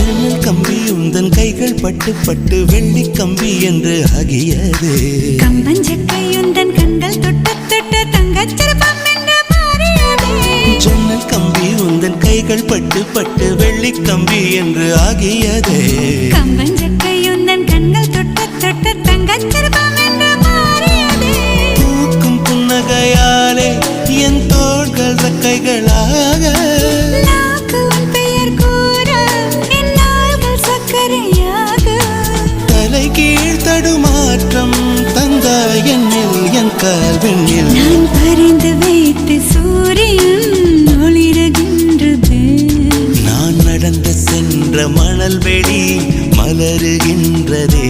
ஜன்னல் கம்பி உந்தன் கைகள் பட்டு பட்டு வெள்ளி கம்பி என்று ஆகியது. கம்பஞ்சக்கை உந்தன் கண்கள் தொட்டு தொட்டு தங்கச்சிற்பம் என்று மாறியது. ஜன்னல் கம்பி உந்தன் கைகள் பட்டு பட்டு வெள்ளி கம்பி என்று ஆகியது. கம்பஞ்சக்கை உந்தன் கண்கள் தொட்டு தொட்டு தங்கச்சிற்பம் என்று மாறியது. பூக்கும் புன்னகையாலே என் தோள்கள் ரெக்கைகளாக தடுமாற்றம் தந்தாய் என்னில் என் கால்வெண்ணில். நான் பறிந்து வைத்து சூரியன் ஒளிருகின்றது. நான் நடந்து சென்ற மணல் வெளி மலருகின்றதே.